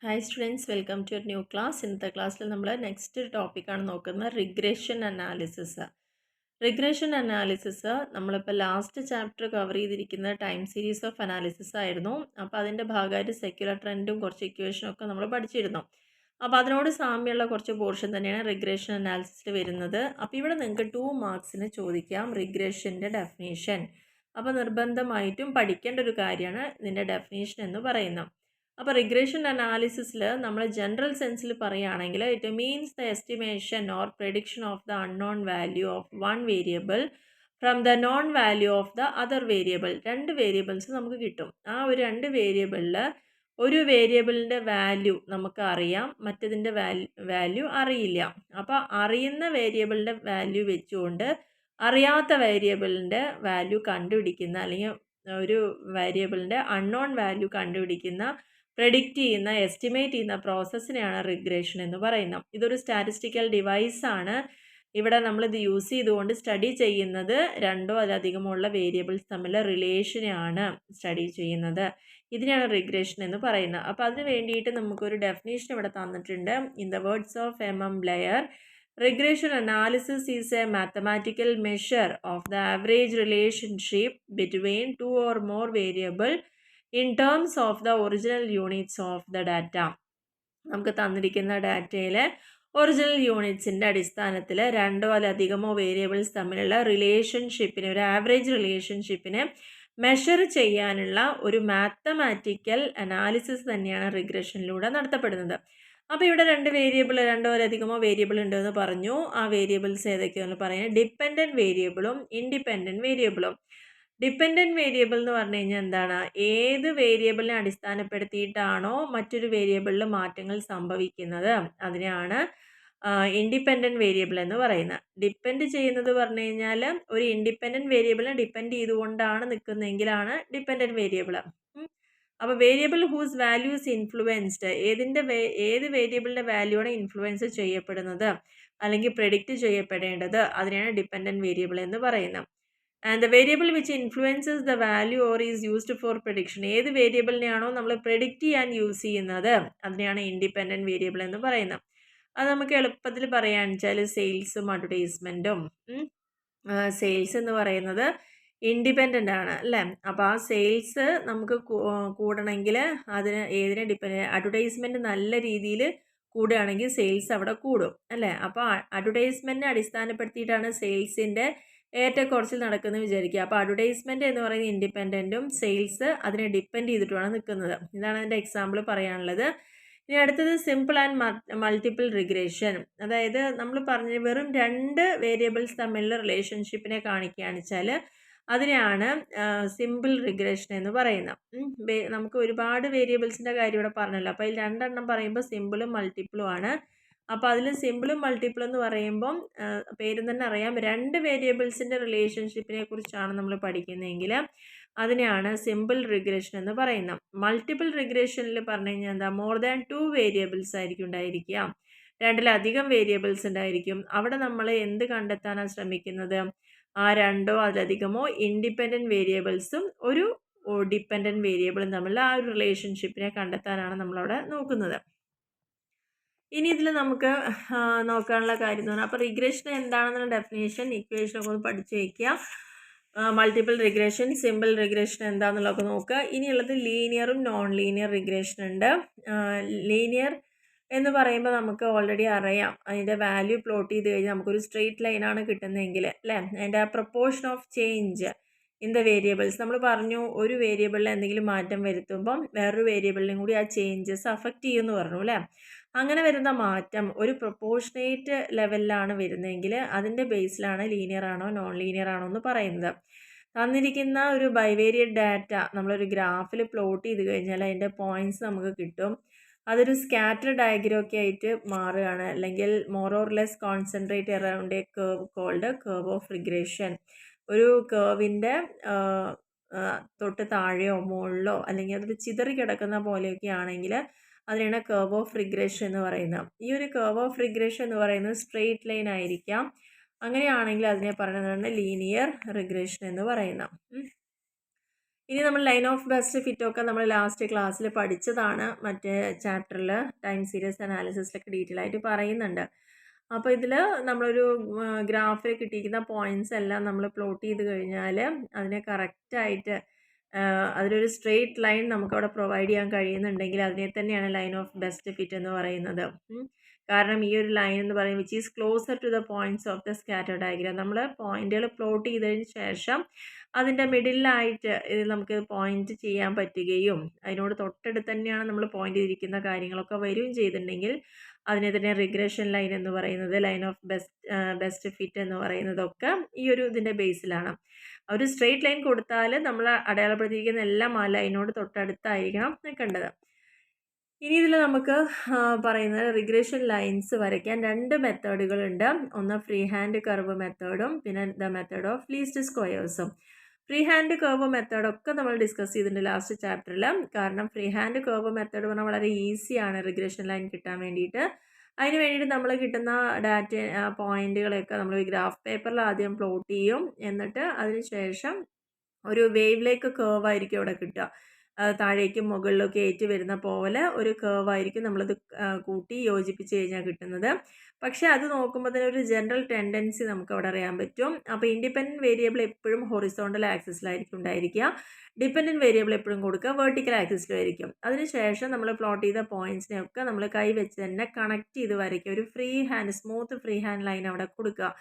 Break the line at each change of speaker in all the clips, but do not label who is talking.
Hi students, welcome to new class. ഇന്നത്തെ ക്ലാസ്സിൽ നമ്മൾ നെക്സ്റ്റ് ടോപ്പിക്കാണ് നോക്കുന്നത് റിഗ്രഷൻ അനാലിസിസ്. റിഗ്രഷൻ അനാലിസിസ് നമ്മളിപ്പോൾ ലാസ്റ്റ് ചാപ്റ്റർ കവർ ചെയ്തിരിക്കുന്ന ടൈം സീരീസ് ഓഫ് അനാലിസിസ് ആയിരുന്നു. അപ്പോൾ അതിൻ്റെ ഭാഗമായിട്ട് സെക്യുലർ ട്രെൻഡും കുറച്ച് ഇക്വേഷനും ഒക്കെ നമ്മൾ പഠിച്ചിരുന്നു. അപ്പോൾ അതിനോട് സാമ്യമുള്ള കുറച്ച് പോർഷൻ തന്നെയാണ് റിഗ്രഷൻ അനാലിസിസിൽ വരുന്നത്. അപ്പോൾ ഇവിടെ നിങ്ങൾക്ക് 2 മാർക്സിന് ചോദിക്കാം റിഗ്രഷൻ്റെ ഡെഫിനേഷൻ. അപ്പോൾ നിർബന്ധമായിട്ടും പഠിക്കേണ്ട ഒരു കാര്യമാണ് ഇതിൻ്റെ ഡെഫിനേഷൻ എന്ന് പറയുന്നത്. അപ്പോൾ റിഗ്രഷൻ അനാലിസിസിൽ നമ്മൾ ജനറൽ സെൻസിൽ പറയുകയാണെങ്കിൽ it means the estimation or prediction of the unknown value of one variable from the non value of the other variable. 2 variables നമുക്ക് കിട്ടും. ആ ഒരു 2 വേരിയബിളിൽ ഒരു വേരിയബിളിൻ്റെ വാല്യൂ നമുക്ക് അറിയാം, മറ്റതിൻ്റെ വാല്യൂ അറിയില്ല. അപ്പോൾ അറിയുന്ന വേരിയബിളിൻ്റെ വാല്യൂ വെച്ചുകൊണ്ട് അറിയാത്ത വേരിയബിളിൻ്റെ വാല്യൂ കണ്ടുപിടിക്കുന്ന, അല്ലെങ്കിൽ ഒരു വേരിയബിളിൻ്റെ അൺനോൺ വാല്യൂ കണ്ടുപിടിക്കുന്ന, പ്രെഡിക്റ്റ് ചെയ്യുന്ന, എസ്റ്റിമേറ്റ് ചെയ്യുന്ന പ്രോസസ്സിനെയാണ് റിഗ്രഷൻ എന്ന് പറയുന്നത്. ഇതൊരു സ്റ്റാറ്റിസ്റ്റിക്കൽ ഡിവൈസാണ്. ഇവിടെ നമ്മളിത് യൂസ് ചെയ്തുകൊണ്ട് സ്റ്റഡി ചെയ്യുന്നത് 2 അതിലധികമുള്ള വേരിയബിൾസ് തമ്മിലുള്ള റിലേഷനെയാണ് സ്റ്റഡി ചെയ്യുന്നത്. ഇതിനെയാണ് റിഗ്രഷൻ എന്ന് പറയുന്നത്. അപ്പോൾ അതിന് വേണ്ടിയിട്ട് നമുക്കൊരു ഡെഫിനേഷൻ ഇവിടെ തന്നിട്ടുണ്ട്. In the words of MM Blair, regression analysis is a mathematical measure of the average relationship between 2 or more variables in terms of the original units of the data. നമുക്ക് തന്നിരിക്കുന്ന ഡാറ്റയിലെ ഒറിജിനൽ യൂണിറ്റ്സിൻ്റെ അടിസ്ഥാനത്തിൽ 2 അതിലധികമോ variables തമ്മിലുള്ള റിലേഷൻഷിപ്പിനെ, ഒരു average റിലേഷൻഷിപ്പിനെ measure ചെയ്യാനുള്ള ഒരു mathematical analysis തന്നെയാണ് റിഗ്രഷനിലൂടെ നടത്തപ്പെടുന്നത്. അപ്പോൾ ഇവിടെ 2 വേരിയബിൾ, 2 അതിലധികമോ വേരിയബിൾ ഉണ്ടെന്ന് പറഞ്ഞു. ആ വേരിയബിൾസ് ഏതൊക്കെയാണെന്ന് പറയുന്നത് ഡിപ്പെൻഡൻറ്റ് വേരിയബിളും ഇൻഡിപെൻഡൻറ്റ് വേരിയബിളും. ഡിപ്പെൻഡൻറ്റ് വേരിയബിൾ എന്ന് പറഞ്ഞു കഴിഞ്ഞാൽ എന്താണ്? ഏത് വേരിയബിളിനെ അടിസ്ഥാനപ്പെടുത്തിയിട്ടാണോ മറ്റൊരു വേരിയബിളിൽ മാറ്റങ്ങൾ സംഭവിക്കുന്നത് അതിനെയാണ് ഇൻഡിപെൻഡൻറ്റ് വേരിയബിൾ എന്ന് പറയുന്നത്. ഡിപ്പെൻഡ് ചെയ്യുന്നത് പറഞ്ഞു കഴിഞ്ഞാൽ ഒരു ഇൻഡിപെൻഡൻറ്റ് വേരിയബിളിനെ ഡിപ്പെൻഡ് ചെയ്തുകൊണ്ടാണ് നിൽക്കുന്നതെങ്കിലാണ് ഡിപ്പെൻഡൻറ്റ് വേരിയബിൾ. അപ്പോൾ വേരിയബിൾ ഹൂസ് വാല്യൂസ് ഇൻഫ്ലുവൻസ്ഡ്, ഏത് വേരിയബിളിൻ്റെ വാല്യൂ ആണ് ഇൻഫ്ലുവൻസ് ചെയ്യപ്പെടുന്നത് അല്ലെങ്കിൽ പ്രെഡിക്റ്റ് ചെയ്യപ്പെടേണ്ടത്, അതിനെയാണ് ഡിപ്പെൻഡൻറ്റ് വേരിയബിൾ എന്ന് പറയുന്നത്. And the variable which influences the value or is used for prediction, ഏത് വേരിയബിളിനെയാണോ നമ്മൾ പ്രെഡിക്റ്റ് ചെയ്യാൻ യൂസ് ചെയ്യുന്നത് അതിനെയാണ് ഇൻഡിപെൻഡൻറ്റ് വേരിയബിൾ എന്ന് പറയുന്നത്. അത് നമുക്ക് എളുപ്പത്തിൽ പറയാന്ന് വെച്ചാൽ സെയിൽസും അഡ്വർടൈസ്മെൻറ്റും. സെയിൽസ് എന്ന് പറയുന്നത് ഇൻഡിപെൻഡൻ്റ് ആണ് അല്ലേ? അപ്പോൾ ആ സെയിൽസ് നമുക്ക് കൂടണമെങ്കിൽ അതിന് ഏതിനെ അഡ്വർടൈസ്മെൻറ്റ് നല്ല രീതിയിൽ കൂടുകയാണെങ്കിൽ സെയിൽസ് അവിടെ കൂടും അല്ലേ? അപ്പോൾ അഡ്വർടൈസ്മെൻറ്റിനെ അടിസ്ഥാനപ്പെടുത്തിയിട്ടാണ് സെയിൽസിൻ്റെ ഏറ്റക്കുറച്ചിൽ നടക്കുന്നത് വിചാരിക്കുക. അപ്പോൾ അഡ്വർടൈസ്മെൻറ്റ് എന്ന് പറയുന്നത് ഇൻഡിപെൻഡൻറ്റും സെയിൽസ് അതിനെ ഡിപ്പെൻഡ് ചെയ്തിട്ടുമാണ് നിൽക്കുന്നത്. ഇതാണ് അതിൻ്റെ എക്സാമ്പിൾ പറയാനുള്ളത്. ഇനി അടുത്തത് സിമ്പിൾ ആൻഡ് മൾട്ടിപ്പിൾ റിഗ്രഷൻ. അതായത് നമ്മൾ പറഞ്ഞ വെറും 2 വേരിയബിൾസ് തമ്മിലുള്ള റിലേഷൻഷിപ്പിനെ കാണിക്കുകയാണെന്ന് വെച്ചാൽ അതിനെയാണ് സിമ്പിൾ റിഗ്രഷൻ എന്ന് പറയുന്നത്. നമുക്ക് ഒരുപാട് വേരിയബിൾസിൻ്റെ കാര്യം ഇവിടെ പറഞ്ഞല്ലോ. അപ്പോൾ അതിൽ 2 എണ്ണം പറയുമ്പോൾ സിമ്പിളും മൾട്ടിപ്പിളും ആണ്. അപ്പോൾ അതിൽ സിമ്പിളും മൾട്ടിപ്പിളും എന്ന് പറയുമ്പം പേര് തന്നെ അറിയാം, 2 വേരിയബിൾസിൻ്റെ റിലേഷൻഷിപ്പിനെ കുറിച്ചാണ് നമ്മൾ പഠിക്കുന്നതെങ്കിൽ അതിനെയാണ് സിമ്പിൾ റിഗ്രഷൻ എന്ന് പറയുന്നത്. മൾട്ടിപ്പിൾ റിഗ്രഷനിൽ പറഞ്ഞു കഴിഞ്ഞാൽ എന്താ, മോർ ദാൻ 2 വേരിയബിൾസ് ആയിരിക്കും ഉണ്ടായിരിക്കുക, 2-ലധികം വേരിയബിൾസ് ഉണ്ടായിരിക്കും. അവിടെ നമ്മൾ എന്ത് കണ്ടെത്താനാണ് ശ്രമിക്കുന്നത്? ആ 2 അതിലധികമോ ഇൻഡിപെൻഡൻറ്റ് വേരിയബിൾസും ഒരു ഡിപ്പെൻഡൻറ്റ് വേരിയബിളും തമ്മിലുള്ള ആ ഒരു റിലേഷൻഷിപ്പിനെ കണ്ടെത്താനാണ് നമ്മളവിടെ നോക്കുന്നത്. ഇനി ഇതിൽ നമുക്ക് നോക്കാനുള്ള കാര്യം എന്ന് പറഞ്ഞാൽ, അപ്പോൾ റിഗ്രഷൻ എന്താണെന്നുള്ള ഡെഫിനേഷൻ ഇക്വേഷനൊക്കെ ഒന്ന് പഠിച്ച് വയ്ക്കുക. മൾട്ടിപ്പിൾ റിഗ്രഷൻ, സിമ്പിൾ റിഗ്രഷൻ എന്താണെന്നുള്ളതൊക്കെ നോക്കുക. ഇനിയുള്ളത് ലീനിയറും നോൺ ലീനിയർ റിഗ്രഷൻ ഉണ്ട്. ലീനിയർ എന്ന് പറയുമ്പോൾ നമുക്ക് ഓൾറെഡി അറിയാം, അതിൻ്റെ വാല്യൂ പ്ലോട്ട് ചെയ്ത് കഴിഞ്ഞാൽ നമുക്കൊരു സ്ട്രെയിറ്റ് ലൈനാണ് കിട്ടുന്നതെങ്കിൽ അല്ലേ? അതിൻ്റെ ആ proportion of change in the variables. നമ്മൾ പറഞ്ഞു ഒരു വേരിയബിളിൽ എന്തെങ്കിലും മാറ്റം വരുത്തുമ്പം വേറൊരു വേരിയബിളിനും കൂടി ആ ചേഞ്ചസ് അഫക്റ്റ് ചെയ്യുമെന്ന് പറഞ്ഞു അല്ലേ? അങ്ങനെ വരുന്ന മാറ്റം ഒരു പ്രൊപ്പോർഷനേറ്റ് ലെവലിലാണ് വരുന്നതെങ്കിൽ അതിൻ്റെ ബേസിലാണ് ലീനിയർ ആണോ നോൺ ലീനിയർ ആണോ എന്ന് പറയുന്നത്. തന്നിരിക്കുന്ന ഒരു ബൈവേരിയറ്റ് ഡാറ്റ നമ്മളൊരു ഗ്രാഫിൽ പ്ലോട്ട് ചെയ്ത് കഴിഞ്ഞാൽ അതിൻ്റെ പോയിൻറ്റ്സ് നമുക്ക് കിട്ടും. അതൊരു സ്കാറ്റർ ഡയഗ്രം ഒക്കെ ആയിട്ട് മാറുകയാണ്, അല്ലെങ്കിൽ more or less concentrate around a curve called curve of regression. ഒരു കർവിൻ്റെ തൊട്ട് താഴെയോ മുകളിലോ അല്ലെങ്കിൽ അതൊരു ചിതറി കിടക്കുന്ന പോലെയൊക്കെ ആണെങ്കിൽ അതിനാണ് കർവ് ഓഫ് റിഗ്രഷൻ എന്ന് പറയുന്നത്. ഈ ഒരു കർവ് ഓഫ് റിഗ്രഷൻ എന്ന് പറയുന്നത് സ്ട്രെയിറ്റ് ലൈൻ ആയിരിക്കാം. അങ്ങനെയാണെങ്കിൽ അതിനെ പറയുന്നതാണ് ലീനിയർ റിഗ്രഷൻ എന്ന് പറയുന്നത്. ഇനി നമ്മൾ ലൈൻ ഓഫ് ബെസ്റ്റ് ഫിറ്റൊക്കെ നമ്മൾ ലാസ്റ്റ് ക്ലാസ്സിൽ പഠിച്ചതാണ്. മറ്റേ ചാപ്റ്ററിൽ ടൈം സീരീസ് അനാലിസിസിലൊക്കെ ഡീറ്റെയിൽ ആയിട്ട് പറയുന്നുണ്ട്. അപ്പോൾ ഇതിൽ നമ്മളൊരു ഗ്രാഫിൽ കിട്ടിയിരിക്കുന്ന പോയിന്റ്സ് എല്ലാം നമ്മൾ പ്ലോട്ട് ചെയ്ത് കഴിഞ്ഞാൽ അതിനെ കറക്റ്റായിട്ട് അതിലൊരു സ്ട്രെയിറ്റ് ലൈൻ നമുക്കവിടെ പ്രൊവൈഡ് ചെയ്യാൻ കഴിയുന്നുണ്ടെങ്കിൽ അതിനെ തന്നെയാണ് ലൈൻ ഓഫ് ബെസ്റ്റ് ഫിറ്റ് എന്ന് പറയുന്നത്. കാരണം ഈ ഒരു ലൈൻ എന്ന് പറയുന്നത് which is closer to the points of the scatter diagram. നമ്മൾ പോയിന്റുകൾ പ്ലോട്ട് ചെയ്തതിന് ശേഷം അതിൻ്റെ മിഡിലായിട്ട് ഇത് നമുക്ക് പോയിന്റ് ചെയ്യാൻ പറ്റുകയും അതിനോട് തൊട്ടടുത്ത് തന്നെയാണ് നമ്മൾ പോയിന്റ് ചെയ്തിരിക്കുന്ന കാര്യങ്ങളൊക്കെ വരികയും ചെയ്തിട്ടുണ്ടെങ്കിൽ അതിനെ തന്നെ റിഗ്രഷൻ ലൈൻ എന്ന് പറയുന്നത്, ലൈൻ ഓഫ് ബെസ്റ്റ് ഫിറ്റ് എന്ന് പറയുന്നതൊക്കെ ഈ ഒരു ഇതിൻ്റെ ബേസിലാണ്. ഒരു സ്ട്രെയിറ്റ് ലൈൻ കൊടുത്താൽ നമ്മൾ അടയാളപ്പെടുത്തിയിരിക്കുന്ന എല്ലാം ആ ലൈനോട് തൊട്ടടുത്തായിരിക്കണം നിൽക്കേണ്ടത്. ഇനി ഇതിൽ നമുക്ക് പറയുന്നത് റിഗ്രഷൻ ലൈൻസ് വരയ്ക്കാൻ 2 മെത്തേഡുകളുണ്ട്. ഒന്ന് ഫ്രീ ഹാൻഡ് കർവ് മെത്തേഡും പിന്നെ ദ മെത്തേഡ് ഓഫ് ലീസ്റ്റ് സ്ക്വയേഴ്സും. ഫ്രീ ഹാൻഡ് കർവ് മെത്തേഡൊക്കെ നമ്മൾ ഡിസ്കസ് ചെയ്തിട്ടുണ്ട് ലാസ്റ്റ് ചാപ്റ്ററിൽ. കാരണം ഫ്രീ ഹാൻഡ് കർവ് മെത്തേഡ് പറഞ്ഞാൽ വളരെ ഈസിയാണ് റിഗ്രഷൻ ലൈൻ കിട്ടാൻ വേണ്ടിയിട്ട്. അതിന് വേണ്ടിയിട്ട് നമ്മൾ കിട്ടുന്ന ഡാറ്റ പോയിന്റുകളൊക്കെ നമ്മൾ ഗ്രാഫ് പേപ്പറിൽ ആദ്യം പ്ലോട്ട് ചെയ്യും. എന്നിട്ട് അതിന് ശേഷം ഒരു വേവിലേക്ക് കർവ് ആയിരിക്കും അവിടെ കിട്ടുക. താഴേക്കും മുകളിലൊക്കെ ഏറ്റ് വരുന്ന പോലെ ഒരു കർവ് ആയിരിക്കും നമ്മളത് കൂട്ടി യോജിപ്പിച്ച് കഴിഞ്ഞാൽ കിട്ടുന്നത്. പക്ഷേ അത് നോക്കുമ്പോൾ തന്നെ ഒരു ജനറൽ ടെൻഡൻസി നമുക്ക് അവിടെ അറിയാൻ പറ്റും. അപ്പോൾ ഇൻഡിപെൻഡൻറ്റ് വേരിയബിൾ എപ്പോഴും ഹൊറിസോണ്ടൽ ആക്സിസിലായിരിക്കും ഉണ്ടായിരിക്കുക. ഡിപെൻഡൻറ്റ് വേരിയബിൾ എപ്പോഴും കൊടുക്കുക വെർട്ടിക്കൽ ആക്സിസിലായിരിക്കും. അതിനുശേഷം നമ്മൾ പ്ലോട്ട് ചെയ്ത പോയിന്റ്സിനെയൊക്കെ നമ്മൾ കൈ വെച്ച് തന്നെ കണക്ട് ചെയ്ത് വരയ്ക്കുക. ഒരു free hand smooth free hand line അവിടെ കൊടുക്കുക.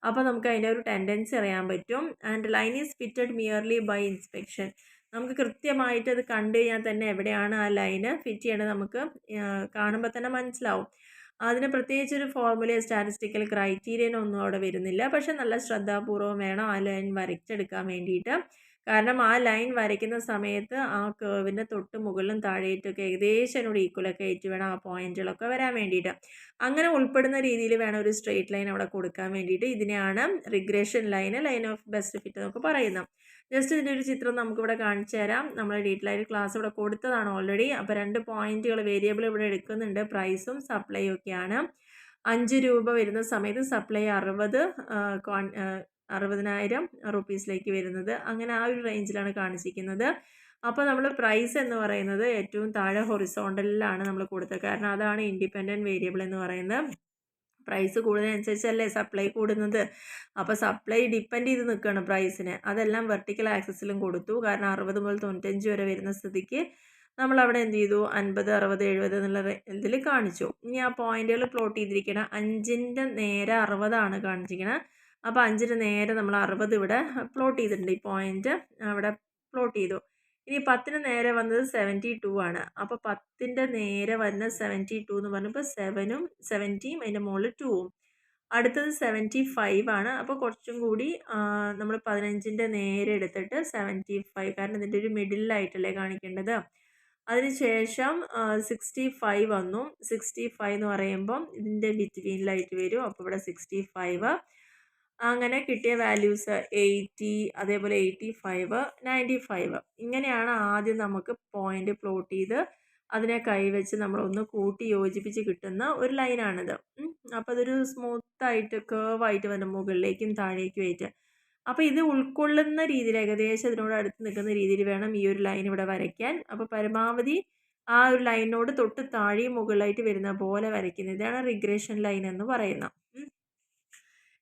അപ്പോൾ നമുക്ക് അതിൻ്റെ ഒരു ടെൻഡൻസി അറിയാൻ പറ്റും. And line is fitted merely by inspection. നമുക്ക് കൃത്യമായിട്ട് അത് കണ്ടു കഴിഞ്ഞാൽ തന്നെ എവിടെയാണ് ആ ലൈന് ഫിറ്റ് ചെയ്യേണ്ടത് നമുക്ക് കാണുമ്പോൾ തന്നെ മനസ്സിലാവും. അതിന് പ്രത്യേകിച്ചൊരു ഫോർമുലയോ സ്റ്റാറ്റിസ്റ്റിക്കൽ ക്രൈറ്റീരിയനോ ഒന്നും അവിടെ വരുന്നില്ല. പക്ഷെ നല്ല ശ്രദ്ധാപൂർവം വേണം ആ ലൈൻ വരച്ചെടുക്കാൻ വേണ്ടിയിട്ട്. കാരണം ആ ലൈൻ വരയ്ക്കുന്ന സമയത്ത് ആ കേർവിൻ്റെ തൊട്ട് മുകളിലും താഴെയിട്ടൊക്കെ ഏകദേശം അതിനോട് ഈക്വലൊക്കെ ആയിട്ട് വേണം ആ പോയിന്റുകളൊക്കെ വരാൻ വേണ്ടിയിട്ട്. അങ്ങനെ ഉൾപ്പെടുന്ന രീതിയിൽ വേണം ഒരു സ്ട്രെയിറ്റ് ലൈൻ അവിടെ കൊടുക്കാൻ വേണ്ടിയിട്ട്. ഇതിനെയാണ് regression line, line of best fit എന്നൊക്കെ പറയുന്നത്. ജസ്റ്റ് ഇതിൻ്റെ ഒരു ചിത്രം നമുക്കിവിടെ കാണിച്ചു തരാം. നമ്മൾ ഡീറ്റെയിൽ ആയിട്ട് ക്ലാസ് ഇവിടെ കൊടുത്തതാണ് ഓൾറെഡി. അപ്പോൾ 2 പോയിന്റുകൾ വേരിയബിൾ ഇവിടെ എടുക്കുന്നുണ്ട്. പ്രൈസും സപ്ലൈയും ഒക്കെയാണ്. 5 രൂപ വരുന്ന സമയത്ത് സപ്ലൈ 60,000 റുപ്പീസിലേക്ക് വരുന്നത്. അങ്ങനെ ആ ഒരു റേഞ്ചിലാണ് കാണിച്ചിരിക്കുന്നത്. അപ്പോൾ നമ്മൾ പ്രൈസ് എന്ന് പറയുന്നത് ഏറ്റവും താഴെ ഹൊറിസോണ്ടലിലാണ് നമ്മൾ കൊടുത്തത്. കാരണം അതാണ് ഇൻഡിപെൻഡൻറ്റ് വേരിയബിൾ എന്ന് പറയുന്നത്. പ്രൈസ് കൂടുന്നതിനനുസരിച്ചല്ലേ സപ്ലൈ കൂടുന്നത്. അപ്പോൾ സപ്ലൈ ഡിപ്പെൻഡ് ചെയ്ത് നിൽക്കുകയാണ് പ്രൈസിന്. അതെല്ലാം വെർട്ടിക്കൽ ആക്സിസിലും കൊടുത്തു. കാരണം 60 മുതൽ 95 വരെ വരുന്ന സ്ഥിതിക്ക് നമ്മളവിടെ എന്ത് ചെയ്തു, 50, 60, 70 എന്നുള്ള ഇതിൽ കാണിച്ചു. ഇനി ആ പോയിന്റുകൾ പ്ലോട്ട് ചെയ്തിരിക്കണം. 5ൻ്റെ നേരെ 60 ആണ് കാണിച്ചിരിക്കുന്നത്. അപ്പോൾ 5ന് നേരെ നമ്മൾ 60 ഇവിടെ പ്ലോട്ട് ചെയ്തിട്ടുണ്ട്. ഈ പോയിന്റ് അവിടെ പ്ലോട്ട് ചെയ്തു. ഇനി 10ന് നേരെ വന്നത് 72 ആണ്. അപ്പോൾ 10ൻ്റെ നേരെ വരുന്ന 72 എന്ന് പറഞ്ഞപ്പോൾ 7ഉം 70യും അതിൻ്റെ മുകളിൽ 2ഉം. അടുത്തത് 75 ആണ്. അപ്പോൾ കുറച്ചും കൂടി നമ്മൾ 15ൻ്റെ നേരെ എടുത്തിട്ട് 75, കാരണം ഇതിൻ്റെ ഒരു മിഡിലായിട്ടല്ലേ കാണിക്കേണ്ടത്. അതിനുശേഷം 65 വന്നു. 65 എന്ന് പറയുമ്പം ഇതിൻ്റെ ബിറ്റ്വീനിലായിട്ട് വരും. അപ്പോൾ ഇവിടെ 65. അങ്ങനെ കിട്ടിയ വാല്യൂസ് 80, അതേപോലെ 85, 95. ഇങ്ങനെയാണ് ആദ്യം നമുക്ക് പോയിന്റ് പ്ലോട്ട് ചെയ്ത് അതിനെ കൈവച്ച് നമ്മളൊന്ന് കൂട്ടി യോജിപ്പിച്ച് കിട്ടുന്ന ഒരു ലൈനാണിത്. അപ്പോൾ അതൊരു സ്മൂത്തായിട്ട് കേർവായിട്ട് വരും മുകളിലേക്കും താഴേക്കും ആയിട്ട്. അപ്പോൾ ഇത് ഉൾക്കൊള്ളുന്ന രീതിയിൽ ഏകദേശം ഇതിനോട് അടുത്ത് നിൽക്കുന്ന രീതിയിൽ വേണം ഈ ഒരു ലൈൻ ഇവിടെ വരയ്ക്കാൻ. അപ്പോൾ പരമാവധി ആ ഒരു ലൈനോട് തൊട്ട് താഴെയും മുകളിലായിട്ട് വരുന്ന പോലെ വരയ്ക്കുന്നത്. ഇതാണ് റിഗ്രഷൻ ലൈൻ എന്ന് പറയുന്നത്.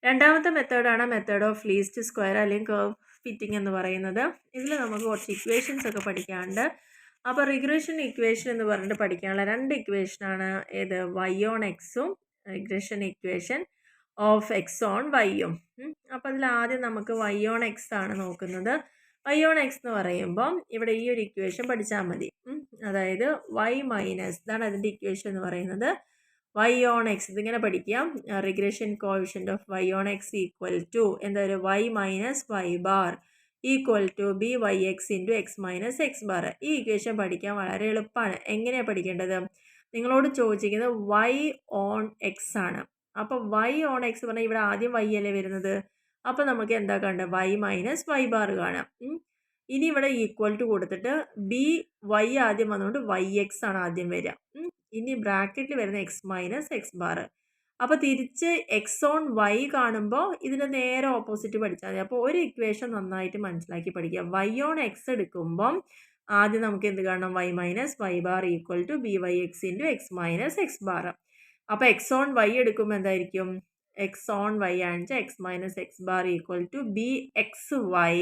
രണ്ടാമത്തെ മെത്തേഡാണ് മെത്തേഡ് ഓഫ് ലീസ്റ്റ് സ്ക്വയർ അല്ലെങ്കിൽ കർവ് ഫിറ്റിംഗ് എന്ന് പറയുന്നത്. ഇതിൽ നമുക്ക് കുറച്ച് ഇക്വേഷൻസ് ഒക്കെ പഠിക്കാനുണ്ട്. അപ്പോൾ റിഗ്രഷൻ ഇക്വേഷൻ എന്ന് പറഞ്ഞിട്ട് പഠിക്കാനുള്ള 2 ഇക്വേഷനാണ് ഏത്, y ഓൺ എക്സും regression equation of X on വൈയും. അപ്പോൾ അതിൽ ആദ്യം നമുക്ക് y ഓൺ എക്സ് ആണ് നോക്കുന്നത്. y ഓൺ എക്സ് എന്ന് പറയുമ്പം ഇവിടെ ഈ ഒരു ഇക്വേഷൻ പഠിച്ചാൽ മതി. അതായത് y മൈനസ്, ഇതാണ് അതിൻ്റെ ഇക്വേഷൻ എന്ന് പറയുന്നത്. y ഓൺ എക്സ് ഇതിങ്ങനെ പഠിക്കാം. Regression coefficient of y on X equal to എന്താ പറയുക, y minus y bar equal to byx into X minus X bar. ഈ ഇക്വേഷൻ പഠിക്കാൻ വളരെ എളുപ്പമാണ്. എങ്ങനെയാണ് പഠിക്കേണ്ടത്, നിങ്ങളോട് ചോദിച്ചിരിക്കുന്നത് y ഓൺ എക്സ് ആണ്. അപ്പോൾ y ഓൺ എക്സ് പറഞ്ഞാൽ ഇവിടെ ആദ്യം y അല്ലേ വരുന്നത്. അപ്പോൾ നമുക്ക് എന്താ കണ്ടത്, y മൈനസ് y ബാർ കാണാം. ഇനി ഇവിടെ ഈക്വൽ ടു കൊടുത്തിട്ട് y ആദ്യം വന്നുകൊണ്ട് yx ആണ് ആദ്യം വരിക. ഇനി ബ്രാക്കറ്റിൽ വരുന്ന എക്സ് മൈനസ് എക്സ് ബാർ. അപ്പോൾ തിരിച്ച് എക്സ് ഓൺ വൈ കാണുമ്പോൾ ഇതിൻ്റെ നേരെ ഓപ്പോസിറ്റ് പഠിച്ചാൽ മതി. അപ്പോൾ ഒരു ഇക്വേഷൻ നന്നായിട്ട് മനസ്സിലാക്കി പഠിക്കുക. വൈ ഓൺ എക്സ് എടുക്കുമ്പം ആദ്യം നമുക്ക് എന്ത് കാണണം? Y minus Y bar equal to B Y X into X minus X bar. അപ്പോൾ എക്സ് ഓൺ വൈ എടുക്കുമ്പോൾ എന്തായിരിക്കും? എക്സ് ഓൺ വൈ ആണെന്ന് X minus X bar equal to B X Y,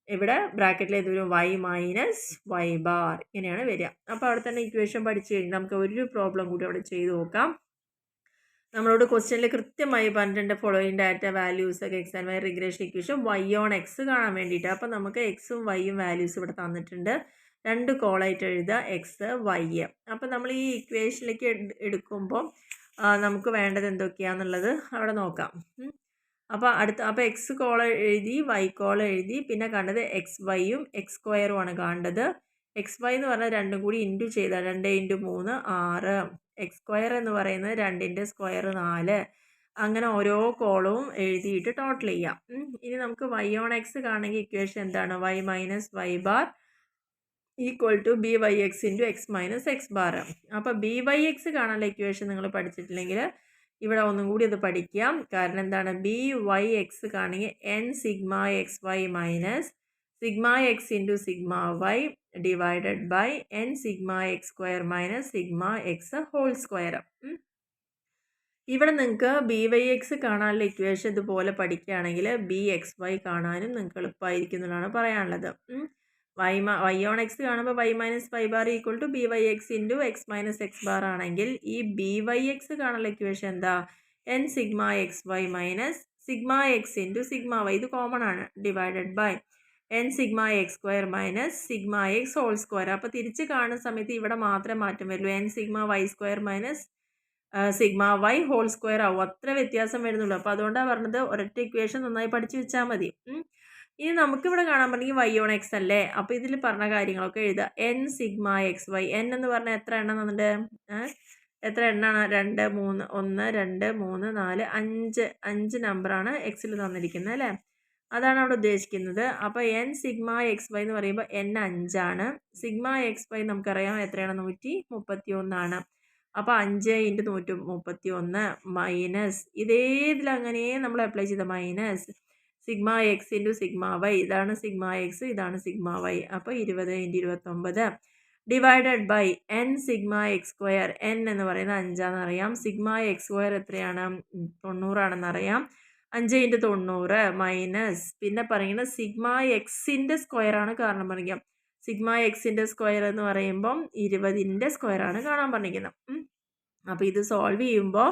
ഇവിടെ ബ്രാക്കറ്റിൽ എന്ത് വരും? വൈ മൈനസ് വൈ ബാർ, ഇങ്ങനെയാണ് വരിക. അപ്പോൾ അവിടെ തന്നെ ഇക്വേഷൻ പഠിച്ചു കഴിഞ്ഞാൽ നമുക്ക് ഒരു പ്രോബ്ലം കൂടി അവിടെ ചെയ്ത് നോക്കാം. നമ്മളോട് ക്വസ്റ്റ്യനിൽ കൃത്യമായി പറഞ്ഞിട്ടുണ്ട് ഫോളോയിങ് ഡാറ്റ വാല്യൂസ് ഒക്കെ X and Y regression equation Y on X കാണാൻ വേണ്ടിയിട്ട്. അപ്പോൾ നമുക്ക് എക്സും വൈയും വാല്യൂസ് ഇവിടെ തന്നിട്ടുണ്ട്. 2 കോളായിട്ട് എഴുതുക, എക്സ് വൈ. അപ്പോൾ നമ്മൾ ഈ ഇക്വേഷനിലേക്ക് എടുക്കുമ്പോൾ നമുക്ക് വേണ്ടത് എന്തൊക്കെയാണെന്നുള്ളത് അവിടെ നോക്കാം. അപ്പോൾ എക്സ് കോള എഴുതി, വൈ കോള എഴുതി, പിന്നെ കണ്ടത് എക്സ് വൈയും എക്സ് സ്ക്വയറുമാണ് കാണേണ്ടത്. എക്സ് വൈ എന്ന് പറഞ്ഞാൽ രണ്ടും കൂടി ഇൻറ്റു ചെയ്താൽ 2 × 3 6, എക്സ് സ്ക്വയർ എന്ന് പറയുന്നത് 2ൻ്റെ സ്ക്വയർ 4. അങ്ങനെ ഓരോ കോളവും എഴുതിയിട്ട് ടോട്ടൽ ചെയ്യാം. ഇനി നമുക്ക് വൈ ഓൺ എക്സ് കാണണമെങ്കിൽ ഇക്വേഷൻ എന്താണ്? Y minus Y bar equal to B Y X into X minus X bar. അപ്പോൾ ബി വൈ എക്സ് കാണാനുള്ള ഇക്വേഷൻ നിങ്ങൾ പഠിച്ചിട്ടില്ലെങ്കിൽ ഇവിടെ ഒന്നും കൂടി അത് പഠിക്കാം. കാരണം എന്താണ്? ബി വൈ എക്സ് കാണണമെങ്കിൽ n sigma x y minus sigma x into sigma y divided by n sigma x square minus sigma x whole square. ഇവിടെ നിങ്ങൾക്ക് ബി വൈ എക്സ് കാണാനുള്ള ഇക്വേഷൻ ഇതുപോലെ പഠിക്കുകയാണെങ്കിൽ ബി എക്സ് വൈ കാണാനും നിങ്ങൾക്ക് എളുപ്പമായിരിക്കും എന്നുള്ളതാണ് പറയാനുള്ളത്. വൈ ഓൺ എക്സ് കാണുമ്പോൾ y minus Y bar equal to B Y X into X minus X bar ആണെങ്കിൽ ഈ ബി വൈ എക്സ് കാണാനുള്ള ഇക്വേഷൻ എന്താ? N sigma x y minus sigma x into sigma y, ഇത് common ആണ്, divided by n sigma x square minus sigma x whole square. അപ്പോൾ തിരിച്ച് കാണുന്ന സമയത്ത് ഇവിടെ മാത്രമേ മാറ്റം വരുള്ളൂ. N sigma y square minus sigma y whole square ആവും, അത്ര വ്യത്യാസം വരുന്നുള്ളൂ. അപ്പോൾ അതുകൊണ്ടാണ് പറഞ്ഞത് ഒരൊറ്റ ഇക്വേഷൻ നന്നായി പഠിച്ചു വെച്ചാൽ മതി. ഇനി നമുക്കിവിടെ കാണാൻ പറ്റുമെങ്കിൽ വൈ ഓൺ എക്സ് അല്ലേ, അപ്പോൾ ഇതിൽ പറഞ്ഞ കാര്യങ്ങളൊക്കെ എഴുതുക. N sigma x y, n എന്ന് പറഞ്ഞാൽ എത്ര എണ്ണം തന്നിട്ട്? എത്ര എണ്ണമാണ്? 2 3 1 2 3 4 5 നമ്പറാണ് എക്സിൽ തന്നിരിക്കുന്നത് അല്ലേ? അതാണ് അവിടെ ഉദ്ദേശിക്കുന്നത്. അപ്പോൾ എൻ സിഗ്മ എക്സ് വൈ എന്ന് പറയുമ്പോൾ എൻ 5 ആണ്. സിഗ്മ എക്സ് വൈ നമുക്കറിയാം എത്രയാണ്? 131 ആണ്. അപ്പോൾ 5 × 131 മൈനസ് ഇതിലങ്ങനെ നമ്മൾ അപ്ലൈ ചെയ്ത minus sigma x into sigma y, ഇതാണ് സിഗ്മ എക്സ്, ഇതാണ് സിഗ്മ വൈ. അപ്പോൾ 20 × 29 divided by n sigma x square, n എന്ന് പറയുന്നത് 5 ആണെന്നറിയാം. സിഗ്മ എക്സ് സ്ക്വയർ എത്രയാണ്? 90 ആണെന്നറിയാം. 5 × 90 മൈനസ് പിന്നെ പറയുന്നത് സിഗ്മ എക്സിൻ്റെ സ്ക്വയറാണ് കാരണം പറഞ്ഞിരിക്കുക. സിഗ്മ എക്സിൻ്റെ സ്ക്വയർ എന്ന് പറയുമ്പം 20ൻ്റെ സ്ക്വയറാണ് കാണാൻ പറഞ്ഞിരിക്കുന്നത്. അപ്പോൾ ഇത് സോൾവ് ചെയ്യുമ്പോൾ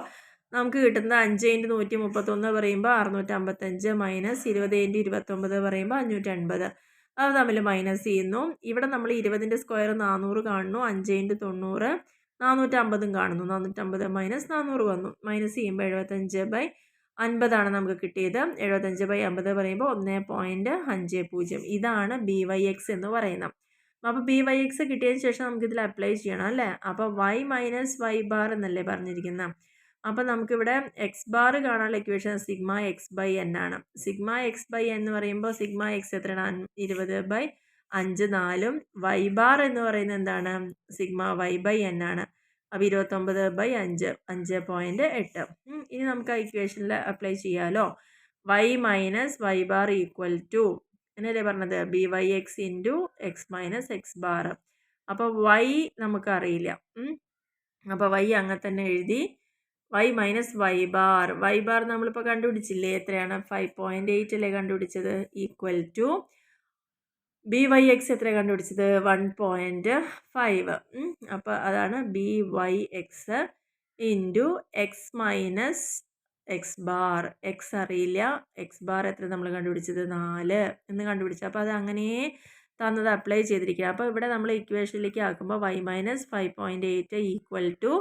നമുക്ക് കിട്ടുന്നത് 5 × 131 പറയുമ്പോൾ 655 മൈനസ് 20 × 29 പറയുമ്പോൾ 580. അത് തമ്മിൽ മൈനസ് ചെയ്യുന്നു. ഇവിടെ നമ്മൾ 20ൻ്റെ സ്ക്വയർ 400 കാണുന്നു. 5 × 90 450 കാണുന്നു. 450 മൈനസ് 400 വന്നു. മൈനസ് ചെയ്യുമ്പോൾ 75/50 നമുക്ക് കിട്ടിയത്. 75/50 പറയുമ്പോൾ 1.50. ഇതാണ് ബി വൈ എക്സ് എന്ന് പറയുന്നത്. അപ്പോൾ ബി വൈ എക്സ് കിട്ടിയതിന് ശേഷം നമുക്കിതിൽ അപ്ലൈ ചെയ്യണം അല്ലേ? അപ്പോൾ വൈ മൈനസ് വൈ ബാർ എന്നല്ലേ പറഞ്ഞിരിക്കുന്നത്. അപ്പോൾ നമുക്കിവിടെ എക്സ് ബാർ കാണാനുള്ള equation sigma x by n ആണ്. സിഗ്മ എക്സ് ബൈ എന്ന് പറയുമ്പോൾ സിഗ്മ എക്സ് എത്രയാണ്? 20/5 4. വൈ ബാർ എന്ന് പറയുന്നത് എന്താണ്? സിഗ്മ വൈ ബൈ എൻ ആണ്. അപ്പോൾ 29/5 5.8. ഇനി നമുക്ക് ആ ഇക്വേഷനിൽ അപ്ലൈ ചെയ്യാമല്ലോ. Y minus Y bar equal to എന്നല്ലേ പറഞ്ഞത്? B Y X into X minus X bar. അപ്പോൾ വൈ നമുക്കറിയില്ല. അപ്പോൾ വൈ അങ്ങനെ തന്നെ എഴുതി. വൈ മൈനസ് വൈ ബാർ നമ്മളിപ്പോൾ കണ്ടുപിടിച്ചില്ലേ? എത്രയാണ്? 5.8 അല്ലേ കണ്ടുപിടിച്ചത്? Equal to B Y x എത്ര കണ്ടുപിടിച്ചത്? 1.5. അപ്പോൾ അതാണ് b Y X into X minus X bar. X അറിയില്ല, എക്സ് ബാർ എത്ര നമ്മൾ കണ്ടുപിടിച്ചത്? 4 എന്ന് കണ്ടുപിടിച്ചത്. അപ്പോൾ അത് അങ്ങനെ തന്നത് അപ്ലൈ ചെയ്തിരിക്കുക. അപ്പോൾ ഇവിടെ നമ്മൾ ഇക്വേഷനിലേക്ക് ആക്കുമ്പോൾ വൈ മൈനസ് 5.8 ഈക്വൽ ടു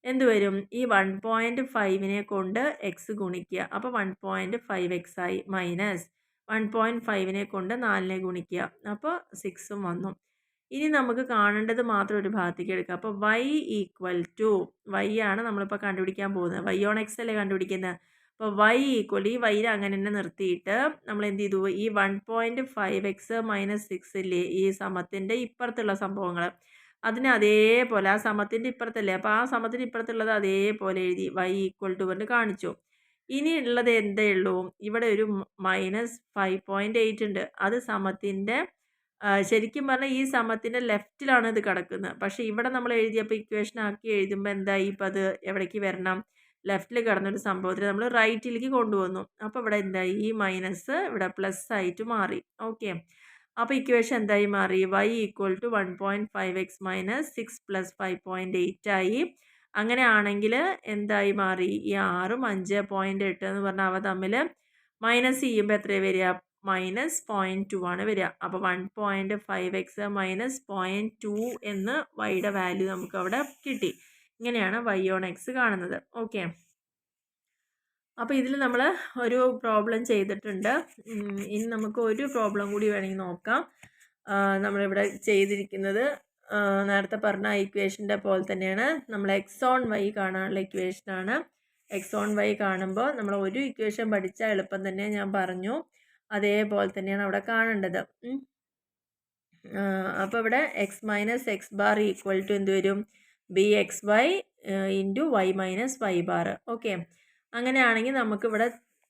എന്ത് വരും? ഈ 1.5നെ കൊണ്ട് എക്സ് ഗുണിക്കുക. അപ്പോൾ 1.5x ആയി. മൈനസ് 1.5നെ കൊണ്ട് 4നെ ഗുണിക്കുക. അപ്പോൾ 6ഉം വന്നു. ഇനി നമുക്ക് കാണേണ്ടത് മാത്രം ഒരു ഭാഗത്തേക്ക് എടുക്കുക. അപ്പോൾ വൈ ഈക്വൽ ടു വൈ ആണ് നമ്മളിപ്പോൾ കണ്ടുപിടിക്കാൻ പോകുന്നത്. വൈ ഓൺ എക്സ് അല്ലേ കണ്ടുപിടിക്കുന്നത്. അപ്പോൾ വൈ ഈക്വൽ ഈ വൈ അങ്ങനെ തന്നെ നിർത്തിയിട്ട് നമ്മൾ എന്ത് ചെയ്തു? ഈ 1.5x - 6 ഇല്ലേ ഈ സമത്തിൻ്റെ ഇപ്പുറത്തുള്ള സംഭവങ്ങൾ അതിനെ അതേപോലെ ആ സമത്തിൻ്റെ ഇപ്പുറത്തല്ലേ, അപ്പോൾ ആ സമത്തിന് ഇപ്പുറത്തുള്ളത് അതേപോലെ എഴുതി y = പറഞ്ഞ് കാണിച്ചു. ഇനി ഉള്ളത് എന്തേ ഉള്ളൂ, ഇവിടെ ഒരു -5.8 ഉണ്ട്. അത് സമത്തിൻ്റെ ശരിക്കും പറഞ്ഞാൽ ഈ സമത്തിൻ്റെ ലെഫ്റ്റിലാണ് ഇത് കിടക്കുന്നത്. പക്ഷേ ഇവിടെ നമ്മൾ എഴുതിയപ്പോൾ ഇക്വേഷൻ ആക്കി എഴുതുമ്പോൾ എന്തായി, ഇപ്പം അത് എവിടേക്ക് വരണം, ലെഫ്റ്റിൽ കിടന്നൊരു സംഭവത്തിന് നമ്മൾ റൈറ്റിലേക്ക് കൊണ്ടുവന്നു. അപ്പോൾ ഇവിടെ എന്തായി, ഈ മൈനസ് ഇവിടെ പ്ലസ് ആയിട്ട് മാറി. ഓക്കെ, അപ്പോൾ ഇക്വേഷൻ എന്തായി മാറി, y = 1.5x - 6 + 5.8 ആയി. അങ്ങനെയാണെങ്കിൽ എന്തായി മാറി, ഈ 6ഉം 5.8 എന്ന് പറഞ്ഞാൽ അവ തമ്മിൽ മൈനസ് ചെയ്യുമ്പോൾ എത്രയാണ് വരിക, -0.2 ആണ് വരിക. അപ്പോൾ 1.5x - 0.2 എന്ന് വൈയുടെ വാല്യൂ നമുക്ക് അവിടെ കിട്ടി. ഇങ്ങനെയാണ് y/x കാണുന്നത്. ഓക്കെ, അപ്പോൾ ഇതിൽ നമ്മൾ ഒരു പ്രോബ്ലം ചെയ്തിട്ടുണ്ട്. ഇനി നമുക്ക് ഒരു പ്രോബ്ലം കൂടി വേണമെങ്കിൽ നോക്കാം. നമ്മളിവിടെ ചെയ്തിരിക്കുന്നത് നേരത്തെ പറഞ്ഞ ഇക്വേഷൻ്റെ പോലെ തന്നെയാണ്. നമ്മൾ x/y കാണാനുള്ള ഇക്വേഷനാണ്. x/y കാണുമ്പോൾ നമ്മൾ ഒരു ഇക്വേഷൻ പഠിച്ചാൽ എളുപ്പം തന്നെ, ഞാൻ പറഞ്ഞു, അതേപോലെ തന്നെയാണ് അവിടെ കാണേണ്ടത്. അപ്പോൾ ഇവിടെ x - x bar = എന്ത് വരും, bxy × y - y bar. Okay, അങ്ങനെയാണെങ്കിൽ നമുക്കിവിടെ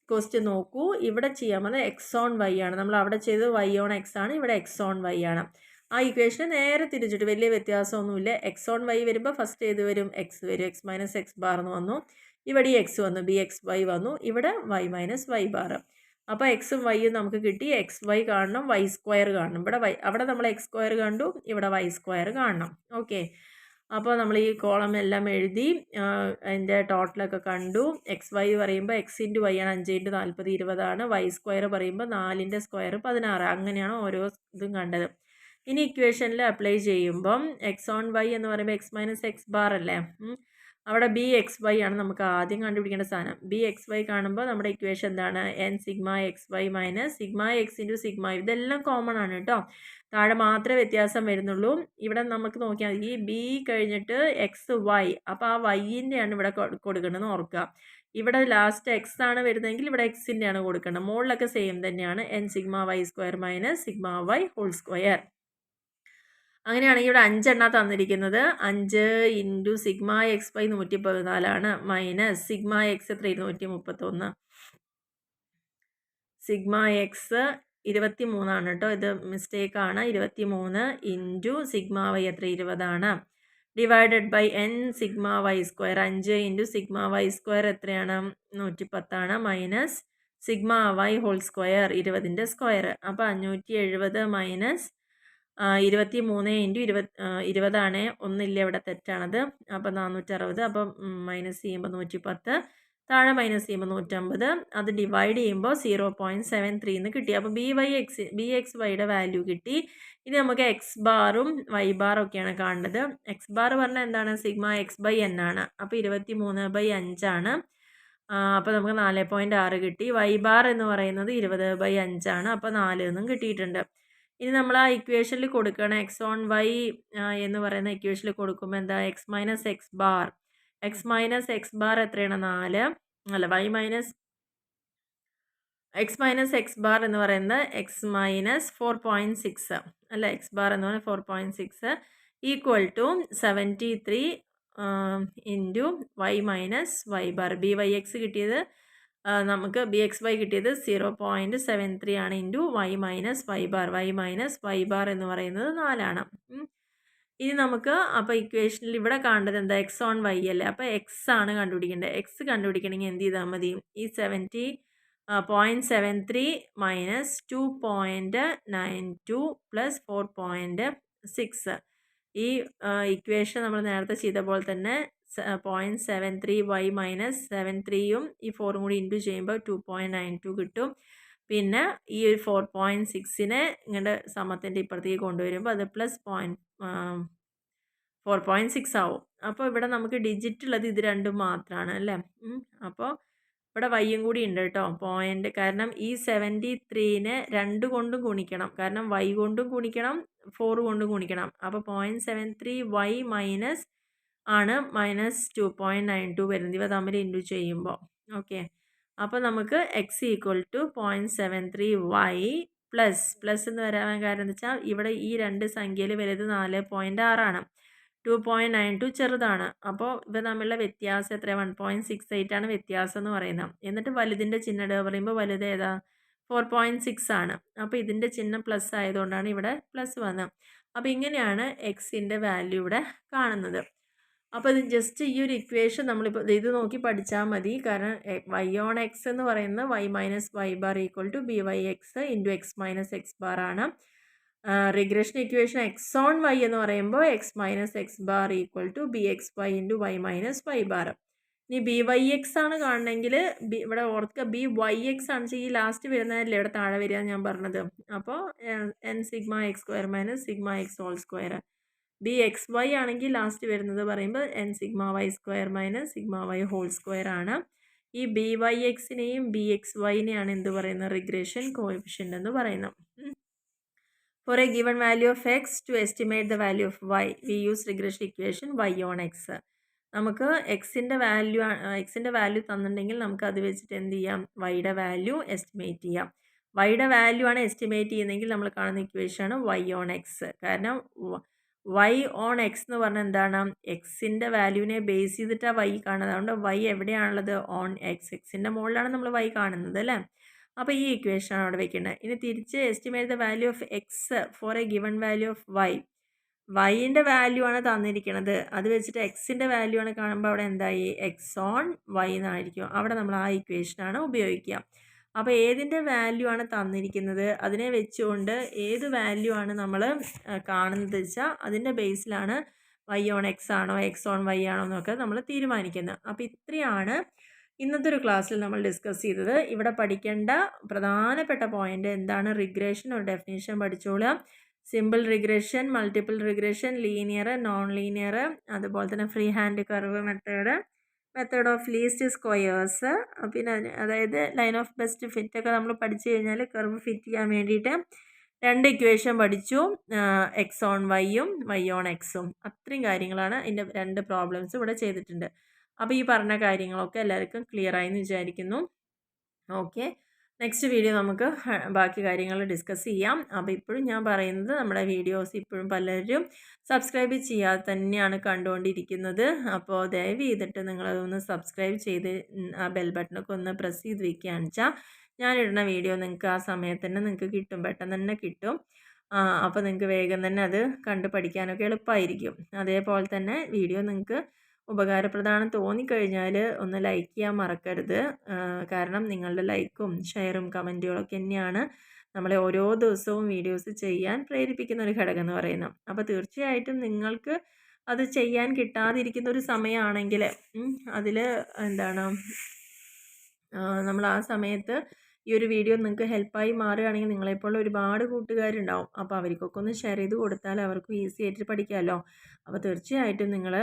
ക്വസ്റ്റ്യൻ നോക്കൂ. ഇവിടെ ചെയ്യാൻ പോകുന്നത് x/y ആണ്. നമ്മൾ അവിടെ ചെയ്തത് y/x ആണ്, ഇവിടെ x/y ആണ്. ആ ഇക്വേഷന് നേരെ തിരിച്ചിട്ട് വലിയ വ്യത്യാസമൊന്നുമില്ല. x/y വരുമ്പോൾ ഫസ്റ്റ് ഏത് വരും, x വരും. x - x bar എന്ന് വന്നു. ഇവിടെ x വന്നു, bxy വന്നു. ഇവിടെ y - y bar. അപ്പോൾ എക്സും വൈയും നമുക്ക് കിട്ടി. xy കാണണം, y² കാണണം. അവിടെ നമ്മൾ x² കണ്ടു, ഇവിടെ y² കാണണം. ഓക്കെ, അപ്പോൾ നമ്മൾ ഈ കോളം എല്ലാം എഴുതി അതിൻ്റെ ടോട്ടലൊക്കെ കണ്ടു. xy പറയുമ്പോൾ x × y ആണ്, 5 × 40 20 ആണ്. y² പറയുമ്പോൾ 4ൻ്റെ സ്ക്വയർ 16. അങ്ങനെയാണ് ഓരോ ഇതും കണ്ടത്. ഇനി ഇക്വേഷനിൽ അപ്ലൈ ചെയ്യുമ്പം x/y എന്ന് പറയുമ്പോൾ x - x bar അല്ലേ, അവിടെ bxy ആണ് നമുക്ക് ആദ്യം കണ്ടുപിടിക്കേണ്ട സാധനം. bxy കാണുമ്പോൾ നമ്മുടെ ഇക്വേഷൻ എന്താണ്, n∑xy - σx × σy. ഇതെല്ലാം കോമൺ ആണ് കേട്ടോ, താഴെ മാത്രമേ വ്യത്യാസം വരുന്നുള്ളൂ. ഇവിടെ നമുക്ക് നോക്കിയാൽ ഈ ബി കഴിഞ്ഞിട്ട് xy, അപ്പോൾ ആ വൈൻ്റെയാണ് ഇവിടെ കൊടുക്കേണ്ടതെന്ന് ഓർക്കുക. ഇവിടെ ലാസ്റ്റ് x ആണ് വരുന്നതെങ്കിൽ ഇവിടെ x-ൻ്റെ ആണ് കൊടുക്കേണ്ടത്. മുകളിലൊക്കെ സെയിം തന്നെയാണ്, n∑y² - σy². അങ്ങനെയാണെങ്കിൽ ഇവിടെ 5 എണ്ണ തന്നിരിക്കുന്നത്. 5 × σxy 114 മൈനസ് σx എത്ര, 231. σx 23 ആണ് കേട്ടോ, ഇത് മിസ്റ്റേക്ക് ആണ്. 23 × σy എത്ര, 20 ഡിവൈഡഡ് ബൈ n∑y². 5 × σy² എത്രയാണ്, 110 മൈനസ് σy² 20ൻ്റെ സ്ക്വയർ. അപ്പോൾ 570 മൈനസ് 23 × 20 ആണ്. ഒന്നില്ല, ഇവിടെ തെറ്റാണത്. അപ്പോൾ 460. അപ്പം മൈനസ് ചെയ്യുമ്പോൾ 110, താഴെ മൈനസ് ചെയ്യുമ്പോൾ 150. അത് ഡിവൈഡ് ചെയ്യുമ്പോൾ 0.73 എന്ന് കിട്ടി. അപ്പോൾ bxyയുടെ വാല്യൂ കിട്ടി. ഇനി നമുക്ക് x ബാറും y ബാറും ഒക്കെയാണ് കാണേണ്ടത്. x ബാർ പറഞ്ഞാൽ എന്താണ്, σx/n ആണ്. അപ്പോൾ 23/5 ആണ്. അപ്പോൾ നമുക്ക് 4.6 കിട്ടി. y ബാർ എന്ന് പറയുന്നത് 20/5 ആണ്. അപ്പോൾ 4 എന്നും കിട്ടിയിട്ടുണ്ട്. ഇനി നമ്മൾ ആ ഇക്വേഷനിൽ കൊടുക്കണം, x/y എന്ന് പറയുന്ന ഇക്വേഷനിൽ കൊടുക്കുമ്പോൾ എന്താ, x - x bar. x - x bar എത്രയാണ്, 4 അല്ല, x - x bar എന്ന് പറയുന്നത് x - 4.6 അല്ല, x bar എന്ന് പറയുന്നത് 4.6 = 73 × y - y bar. byx കിട്ടിയത് നമുക്ക് bxy കിട്ടിയത് 0.73 ആണ് y - y bar. y - y bar എന്ന് പറയുന്നത് 4 ആണ്. ഇനി നമുക്ക് അപ്പോൾ ഇക്വേഷനിൽ ഇവിടെ കാണേണ്ടത് എന്താ, x/y അല്ലേ. അപ്പോൾ x ആണ് കണ്ടുപിടിക്കേണ്ടത്. x കണ്ടുപിടിക്കണമെങ്കിൽ എന്ത് ചെയ്താൽ മതി, ഈ 0.73 മൈനസ് 2.92 പ്ലസ് 4.6. ഈ ഇക്വേഷൻ നമ്മൾ നേരത്തെ ചെയ്ത പോലെ തന്നെ 0.73y - 73യും ഈ 4ഉം കൂടി ഇൻറ്റു ചെയ്യുമ്പോൾ 2.92 കിട്ടും. പിന്നെ ഈ ഒരു 4.6നെ ഇങ്ങോട്ട് സമത്തിൻ്റെ ഇപ്പുറത്തേക്ക് കൊണ്ടുവരുമ്പോൾ അത് പ്ലസ് 4.6 ആവും. അപ്പോൾ ഇവിടെ നമുക്ക് ഡിജിറ്റ് ഉള്ളത് ഇത് രണ്ടും മാത്രമാണ് അല്ലേ. അപ്പോൾ ഇവിടെ വൈയും കൂടി ഉണ്ട് കേട്ടോ, പോയിൻ്റ്. കാരണം ഈ 73നെ 2 കൊണ്ടും ഗുണിക്കണം, കാരണം y കൊണ്ടും ഗുണിക്കണം 4 കൊണ്ടും ഗുണിക്കണം. അപ്പോൾ 0.73y മൈനസ് ആണ് മൈനസ് 2.92 വരുന്നത്, ഇവ തമ്മിൽ ഇൻറ്റു ചെയ്യുമ്പോൾ. ഓക്കെ, അപ്പോൾ നമുക്ക് x = 0.73y പ്ലസ് എന്ന് വരാൻ കാരണം എന്താ വെച്ചാൽ ഇവിടെ ഈ രണ്ട് സംഖ്യയിൽ വലുത് 4.6 2.92 ചെറുതാണ്. അപ്പോൾ ഇവ തമ്മിലുള്ള വ്യത്യാസം എത്ര 1.68 ആണ് വ്യത്യാസം എന്ന് പറയുന്നത്. എന്നിട്ട് വലുതിൻ്റെ ചിഹ്നം ഇടുക പറയുമ്പോൾ വലുത് ഏതാ 4.6 ആണ്. അപ്പോൾ ഇതിൻ്റെ ചിഹ്നം പ്ലസ് ആയതുകൊണ്ടാണ് ഇവിടെ പ്ലസ് വന്നത്. അപ്പോൾ ഇങ്ങനെയാണ് എക്സിൻ്റെ വാല്യൂ ഇവിടെ കാണുന്നത്. അപ്പോൾ ഇത് ജസ്റ്റ് ഈ ഒരു ഇക്വേഷൻ നമ്മളിപ്പോൾ ഇത് നോക്കി പഠിച്ചാൽ മതി. കാരണം y ഓൺ എക്സ് എന്ന് പറയുന്നത് y minus Y bar equal to B Y X into X minus X bar ആണ്. Regression equation X on Y എന്ന് പറയുമ്പോൾ X minus X bar equal to B X Y into Y minus Y bar. ഇനി B Y X ആണ് കാണണമെങ്കിൽ ഇവിടെ ഓർക്കുക B Y X ആണ് ഈ ലാസ്റ്റ് വരുന്നതല്ലേ ഇവിടെ താഴെ വരിക ഞാൻ പറഞ്ഞത്. അപ്പോൾ n sigma x square minus sigma x whole square. B X y ആണെങ്കിൽ ലാസ്റ്റ് വരുന്നത് പറയുമ്പോൾ n sigma y square minus sigma y whole square ആണ്. ഈ ബി വൈ എക്സിനെയും ബി എക്സ് വൈനെയാണ് എന്ത് പറയുന്നത് റിഗ്രഷൻ കോഎഫിഷ്യൻ്റ് എന്ന് പറയുന്നത്. For a given value of x to estimate the value of y, we use regression equation y on x. നമുക്ക് എക്സിൻ്റെ വാല്യൂ തന്നിട്ടുണ്ടെങ്കിൽ നമുക്ക് അത് വെച്ചിട്ട് എന്ത് ചെയ്യാം വൈയുടെ വാല്യൂ എസ്റ്റിമേറ്റ് ചെയ്യാം. വൈയുടെ വാല്യൂ ആണ് എസ്റ്റിമേറ്റ് ചെയ്യുന്നതെങ്കിൽ നമ്മൾ കാണുന്ന ഇക്വേഷനാണ് y on x. കാരണം y on x എന്ന് പറഞ്ഞാൽ എന്താണ് എക്സിൻ്റെ വാല്യൂവിനെ ബേസ് ചെയ്തിട്ടാണ് y കാണുന്നത്. അതുകൊണ്ട് y എവിടെയാണുള്ളത് ഓൺ എക്സ്, എക്സിൻ്റെ മുകളിലാണ് നമ്മൾ y കാണുന്നത് അല്ലേ. അപ്പോൾ ഈ ഇക്വേഷനാണ് അവിടെ വെക്കേണ്ടത്. ഇനി തിരിച്ച് estimate the value of X for a given value of Y. വൈൻ്റെ വാല്യൂ ആണ് തന്നിരിക്കുന്നത്, അത് വെച്ചിട്ട് എക്സിൻ്റെ വാല്യൂ ആണ് കാണുമ്പോൾ അവിടെ എന്തായി എക്സ് ഓൺ വൈ എന്നായിരിക്കും. അവിടെ നമ്മൾ ആ ഇക്വേഷനാണ് ഉപയോഗിക്കുക. അപ്പോൾ ഏതിൻ്റെ വാല്യൂ ആണ് തന്നിരിക്കുന്നത് അതിനെ വെച്ചുകൊണ്ട് ഏത് വാല്യൂ ആണ് നമ്മൾ കാണുന്നത് വെച്ചാൽ അതിൻ്റെ ബേസിലാണ് വൈ ഓൺ എക്സ് ആണോ എക്സ് ഓൺ വൈ ആണോ എന്നൊക്കെ നമ്മൾ തീരുമാനിക്കുന്നത്. അപ്പോൾ ഇത്രയാണ് ഇന്നത്തെ ഒരു ക്ലാസ്സിൽ നമ്മൾ ഡിസ്കസ് ചെയ്തത്. ഇവിടെ പഠിക്കേണ്ട പ്രധാനപ്പെട്ട പോയിന്റ് എന്താണ് റിഗ്രഷൻ ഒരു ഡെഫിനേഷൻ പഠിച്ചോളുക. Simple regression, multiple regression, linear, non linear, അതുപോലെ തന്നെ free hand curve method of least squares, പിന്നെ അതായത് ലൈൻ ഓഫ് ബെസ്റ്റ് ഫിറ്റ് ഒക്കെ നമ്മൾ പഠിച്ചു കഴിഞ്ഞാൽ കർവ് ഫിറ്റ് ചെയ്യാൻ വേണ്ടിയിട്ട് 2 ഇക്വേഷൻ പഠിച്ചു, എക്സ് ഓൺ വൈയും വൈ ഓൺ എക്സും. അത്രയും കാര്യങ്ങളാണ് അതിൻ്റെ 2 പ്രോബ്ലംസ് ഇവിടെ ചെയ്തിട്ടുണ്ട്. അപ്പോൾ ഈ പറഞ്ഞ കാര്യങ്ങളൊക്കെ എല്ലാവർക്കും ക്ലിയർ ആയെന്ന് വിചാരിക്കുന്നു. ഓക്കെ, നെക്സ്റ്റ് വീഡിയോ നമുക്ക് ബാക്കി കാര്യങ്ങൾ ഡിസ്കസ് ചെയ്യാം. അപ്പോൾ ഇപ്പോഴും ഞാൻ പറയുന്നത് നമ്മുടെ വീഡിയോസ് ഇപ്പോഴും പലരും സബ്സ്ക്രൈബ് ചെയ്യാതെ തന്നെയാണ് കണ്ടുകൊണ്ടിരിക്കുന്നത്. അപ്പോൾ ദയവ് ചെയ്തിട്ട് നിങ്ങളതൊന്ന് സബ്സ്ക്രൈബ് ചെയ്ത് ആ ബെൽ ബട്ടണൊക്കെ ഒന്ന് പ്രസ് ചെയ്ത് വെക്കുകയാണെന്ന് വെച്ചാൽ ഞാനിടുന്ന വീഡിയോ നിങ്ങൾക്ക് ആ സമയത്ത് തന്നെ നിങ്ങൾക്ക് കിട്ടും, പെട്ടെന്ന് തന്നെ കിട്ടും. അപ്പോൾ നിങ്ങൾക്ക് വേഗം തന്നെ അത് കണ്ട് പഠിക്കാനൊക്കെ എളുപ്പമായിരിക്കും. അതേപോലെ തന്നെ വീഡിയോ നിങ്ങൾക്ക് ഉപകാരപ്രദമാണെന്ന് തോന്നിക്കഴിഞ്ഞാൽ ഒന്ന് ലൈക്ക് ചെയ്യാൻ മറക്കരുത്. കാരണം നിങ്ങളുടെ ലൈക്കും ഷെയറും കമൻറ്റുകളൊക്കെ തന്നെയാണ് നമ്മളെ ഓരോ ദിവസവും വീഡിയോസ് ചെയ്യാൻ പ്രേരിപ്പിക്കുന്ന ഒരു ഘടകം എന്ന് പറയുന്നത്. അപ്പോൾ തീർച്ചയായിട്ടും നിങ്ങൾക്ക് അത് ചെയ്യാൻ കിട്ടാതിരിക്കുന്ന ഒരു സമയമാണെങ്കിൽ അതിൽ എന്താണ് നമ്മൾ ആ സമയത്ത് ഈ ഒരു വീഡിയോ നിങ്ങൾക്ക് ഹെൽപ്പായി മാറുകയാണെങ്കിൽ നിങ്ങളെപ്പോലുള്ള ഒരുപാട് കൂട്ടുകാരുണ്ടാവും. അപ്പോൾ അവർക്കൊക്കെ ഒന്ന് ഷെയർ ചെയ്ത് കൊടുത്താൽ അവർക്കും ഈസി ആയിട്ട് പഠിക്കാമല്ലോ. അപ്പോൾ തീർച്ചയായിട്ടും നിങ്ങൾ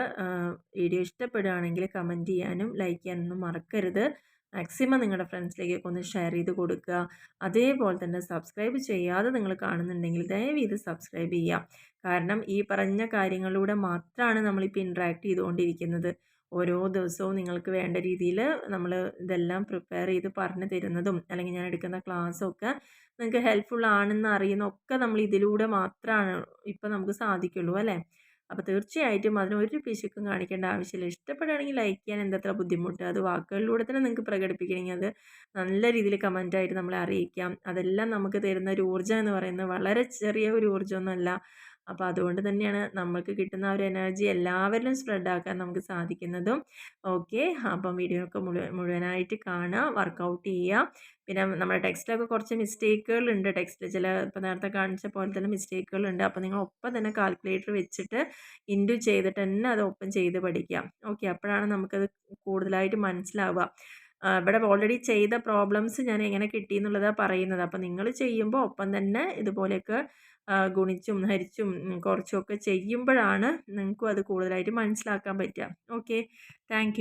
വീഡിയോ ഇഷ്ടപ്പെടുകയാണെങ്കിൽ കമൻറ്റ് ചെയ്യാനും ലൈക്ക് ചെയ്യാനൊന്നും മറക്കരുത്. മാക്സിമം നിങ്ങളുടെ ഫ്രണ്ട്സിലേക്കൊക്കെ ഒന്ന് ഷെയർ ചെയ്ത് കൊടുക്കുക. അതേപോലെ തന്നെ സബ്സ്ക്രൈബ് ചെയ്യാതെ നിങ്ങൾ കാണുന്നുണ്ടെങ്കിൽ ദയവ് ഇത് സബ്സ്ക്രൈബ് ചെയ്യുക. കാരണം ഈ പറഞ്ഞ കാര്യങ്ങളിലൂടെ മാത്രമാണ് നമ്മളിപ്പോൾ ഇൻട്രാക്ട് ചെയ്തുകൊണ്ടിരിക്കുന്നത്. ഓരോ ദിവസവും നിങ്ങൾക്ക് വേണ്ട രീതിയിൽ നമ്മൾ ഇതെല്ലാം പ്രിപ്പയർ ചെയ്ത് പറഞ്ഞു തരുന്നതും അല്ലെങ്കിൽ ഞാൻ എടുക്കുന്ന ക്ലാസ്സൊക്കെ നിങ്ങൾക്ക് ഹെൽപ്ഫുൾ ആണെന്ന് അറിയുന്നതൊക്കെ നമ്മൾ ഇതിലൂടെ മാത്രമാണ് ഇപ്പോൾ നമുക്ക് സാധിക്കുള്ളൂ അല്ലേ. അപ്പോൾ തീർച്ചയായിട്ടും അതിനൊരു പിശുക്കും കാണിക്കേണ്ട ആവശ്യമില്ല. ഇഷ്ടപ്പെടുകയാണെങ്കിൽ ലൈക്ക് ചെയ്യാൻ എന്തത്ര ബുദ്ധിമുട്ട്, അത് വാക്കുകളിലൂടെ തന്നെ നിങ്ങൾക്ക് പ്രകടിപ്പിക്കണമെങ്കിൽ അത് നല്ല രീതിയിൽ കമൻറ്റായിട്ട് നമ്മളെ അറിയിക്കാം. അതെല്ലാം നമുക്ക് തരുന്ന ഒരു ഊർജ്ജം എന്ന് പറയുന്നത് വളരെ ചെറിയ ഒരു ഊർജ്ജമൊന്നുമല്ല. അപ്പോൾ അതുകൊണ്ട് തന്നെയാണ് നമുക്ക് കിട്ടുന്ന ഒരു എനർജി എല്ലാവരിലും സ്പ്രെഡാക്കാൻ നമുക്ക് സാധിക്കുന്നതും. ഓക്കെ, അപ്പം വീഡിയോ ഒക്കെ മുഴുവനായിട്ട് കാണുക, വർക്കൗട്ട് ചെയ്യുക. പിന്നെ നമ്മുടെ ടെക്സ്റ്റിലൊക്കെ കുറച്ച് മിസ്റ്റേക്കുകളുണ്ട്. ടെക്സ്റ്റിൽ ചില ഇപ്പോൾ നേരത്തെ കാണിച്ച പോലെ തന്നെ മിസ്റ്റേക്കുകളുണ്ട്. അപ്പോൾ നിങ്ങൾ ഒപ്പം തന്നെ കാൽക്കുലേറ്റർ വെച്ചിട്ട് ഇൻറ്റു ചെയ്തിട്ട് തന്നെ അത് ഒപ്പം ചെയ്ത് പഠിക്കാം. ഓക്കെ, അപ്പോഴാണ് നമുക്കത് കൂടുതലായിട്ട് മനസ്സിലാവുക. ഇവിടെ ഓൾറെഡി ചെയ്ത പ്രോബ്ലംസ് ഞാൻ എങ്ങനെ കിട്ടി എന്നുള്ളതാണ് പറയുന്നത്. അപ്പോൾ നിങ്ങൾ ചെയ്യുമ്പോൾ ഒപ്പം തന്നെ ഇതുപോലെയൊക്കെ ഗുണിച്ചും ഹരിച്ചും കുറച്ചുമൊക്കെ ചെയ്യുമ്പോഴാണ് നിങ്ങൾക്കും അത് കൂടുതലായിട്ട് മനസ്സിലാക്കാൻ പറ്റുക. Okay, thank